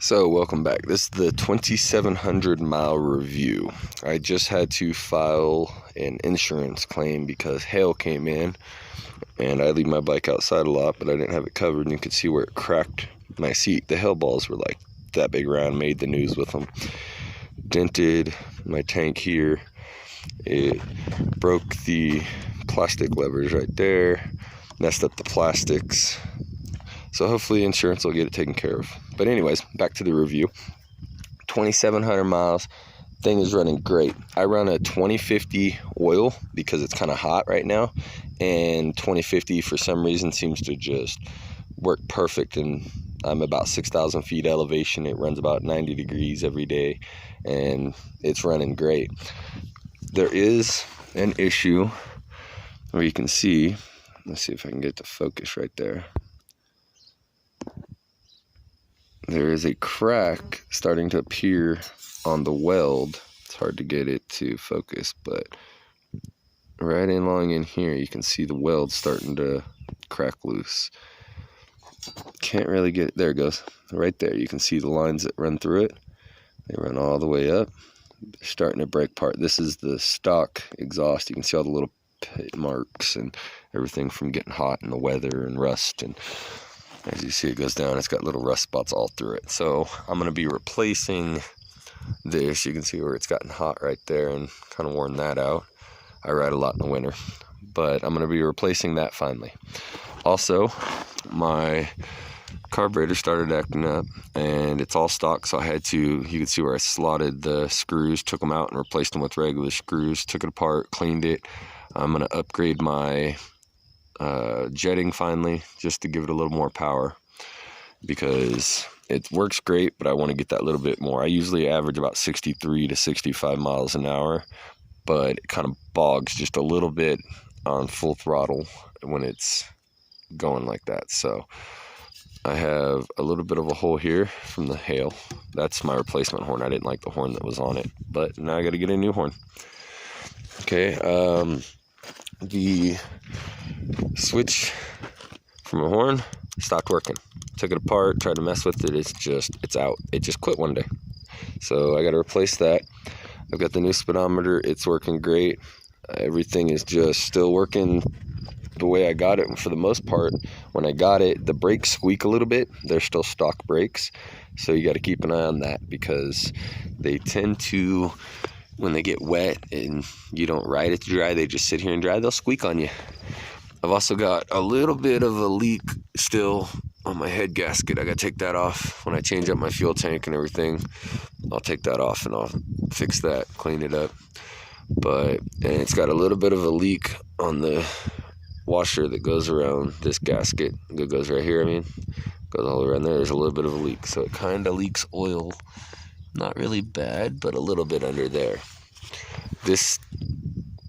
So welcome back. This is the 2,700 mile review. I just had to file an insurance claim because hail came in and I leave my bike outside a lot, but I didn't have it covered, and you could see where it cracked my seat. The hail balls were like that big around, made the news with them. Dented my tank here. It broke the plastic levers right there, messed up the plastics. So hopefully insurance will get it taken care of. But anyways, back to the review. 2,700 miles. Thing is running great. I run a 2050 oil because it's kind of hot right now. And 2050 for some reason seems to just work perfect. And I'm about 6,000 feet elevation. It runs about 90 degrees every day. And it's running great. There is an issue where you can see. Let's see if I can get to focus right there. There is a crack starting to appear on the weld. It's hard to get it to focus, but right along in here, you can see the weld starting to crack loose. Can't really get it. There it goes. Right there, you can see the lines that run through it. They run all the way up. They're starting to break apart. This is the stock exhaust. You can see all the little pit marks and everything from getting hot in the weather and rust, and as you see, it goes down. It's got little rust spots all through it. So I'm going to be replacing this. You can see where it's gotten hot right there and kind of worn that out. I ride a lot in the winter, but I'm going to be replacing that finally. Also, my carburetor started acting up, and it's all stock, so I had to, you can see where I slotted the screws, took them out and replaced them with regular screws, took it apart, cleaned it. I'm going to upgrade my jetting finally, just to give it a little more power, because it works great, but I want to get that little bit more. I usually average about 63 to 65 miles an hour, but it kind of bogs just a little bit on full throttle when it's going like that. So I have a little bit of a hole here from the hail. That's my replacement horn. I didn't like the horn that was on it, but now I got to get a new horn. Okay, the switch from a horn stopped working. Took it apart, tried to mess with it. It's out. It just quit one day. So I got to replace that. I've got the new speedometer. It's working great. Everything is just still working the way I got it. For the most part, when I got it, the brakes squeak a little bit. They're still stock brakes. So you got to keep an eye on that, because they tend to, when they get wet and you don't ride it to dry, they just sit here and dry, they'll squeak on you. I've also got a little bit of a leak still on my head gasket. I got to take that off when I change up my fuel tank and everything. I'll take that off and I'll fix that, clean it up. And it's got a little bit of a leak on the washer that goes around this gasket. It goes right here, goes all around there. There's a little bit of a leak, so it kind of leaks oil. Not really bad, but a little bit under there. This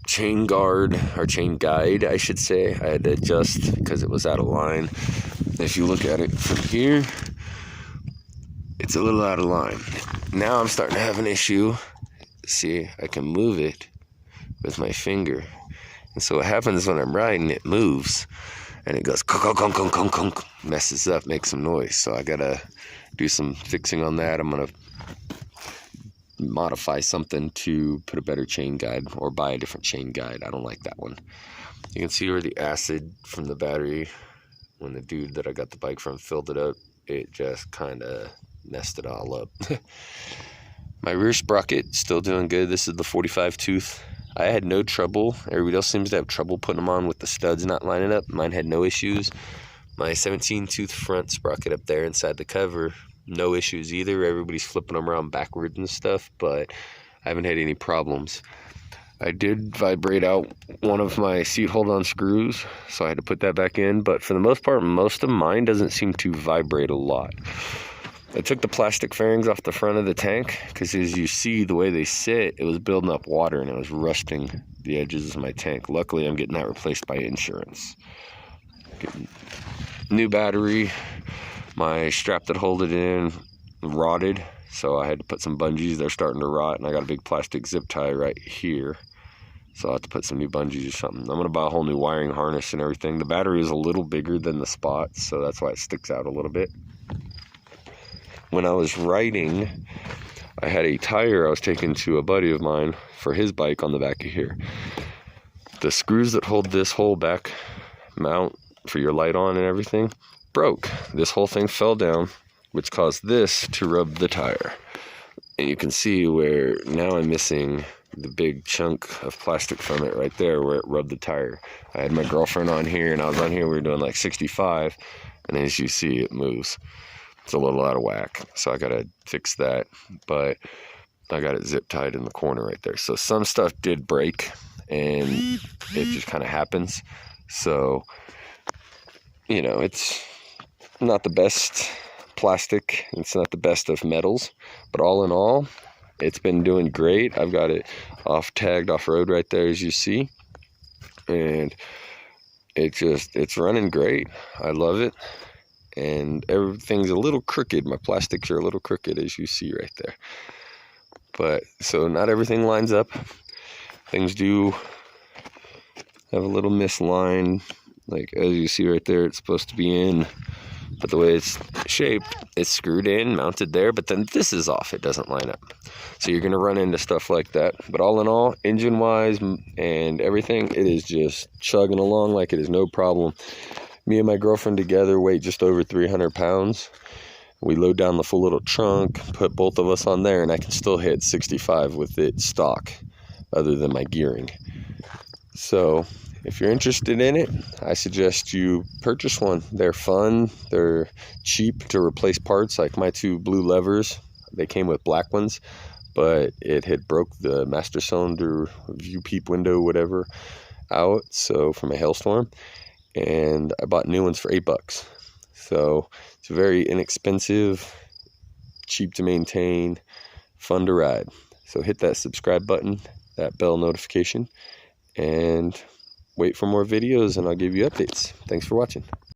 chain guard, or chain guide, I should say, I had to adjust because it was out of line. If you look at it from here, it's a little out of line. Now I'm starting to have an issue. See, I can move it with my finger. And so what happens when I'm riding, it moves and it goes kunk, kunk, kunk, kunk, kunk, messes up, makes some noise. So I gotta do some fixing on that. I'm gonna modify something to put a better chain guide, or buy a different chain guide. I don't like that one. You can see where the acid from the battery, when the dude that I got the bike from filled it up, it just kind of messed it all up. My rear sprocket still doing good. This is the 45 tooth. I had no trouble. Everybody else seems to have trouble putting them on with the studs not lining up. Mine had no issues. My 17 tooth front sprocket up there inside the cover, no issues either. Everybody's flipping them around backwards and stuff, but I haven't had any problems. I did vibrate out one of my seat hold-on screws, so I had to put that back in. But for the most part, most of mine doesn't seem to vibrate a lot. I took the plastic fairings off the front of the tank because, as you see, the way they sit, it was building up water and it was rusting the edges of my tank. Luckily, I'm getting that replaced by insurance. Getting new battery. My strap that held it in rotted, so I had to put some bungees. They're starting to rot, and I got a big plastic zip tie right here, so I'll have to put some new bungees or something. I'm going to buy a whole new wiring harness and everything. The battery is a little bigger than the spots, so that's why it sticks out a little bit. when I was riding, I had a tire I was taking to a buddy of mine for his bike on the back of here. The screws that hold this whole back mount for your light on and everything broke. This whole thing fell down, which caused this to rub the tire. And you can see where now I'm missing the big chunk of plastic from it right there where it rubbed the tire. I had my girlfriend on here, and I was on here, we were doing like 65, and as you see, it moves. It's a little out of whack, so I gotta fix that, but I got it zip tied in the corner right there. So some stuff did break, and it just kind of happens. So, you know, it's not the best plastic, it's not the best of metals, but all in all, it's been doing great. I've got it tagged off road right there, as you see, and it's running great. I love it. And everything's a little crooked. My plastics are a little crooked, as you see right there. But so not everything lines up. Things do have a little misaligned, like as you see right there, it's supposed to be in, but the way it's shaped, it's screwed in, mounted there, but then this is off, it doesn't line up. So you're gonna run into stuff like that. But all in all, engine wise and everything, it is just chugging along like it is no problem. Me and my girlfriend together weigh just over 300 pounds. We load down the full little trunk, put both of us on there, and I can still hit 65 with it stock, other than my gearing. So if you're interested in it, I suggest you purchase one. They're fun, they're cheap to replace parts, like my two blue levers. They came with black ones, but it had broke the master cylinder view peep window, whatever, out, so from a hailstorm. And I bought new ones for $8. So it's very inexpensive, cheap to maintain, fun to ride. So hit that subscribe button, that bell notification, and wait for more videos, and I'll give you updates. Thanks for watching.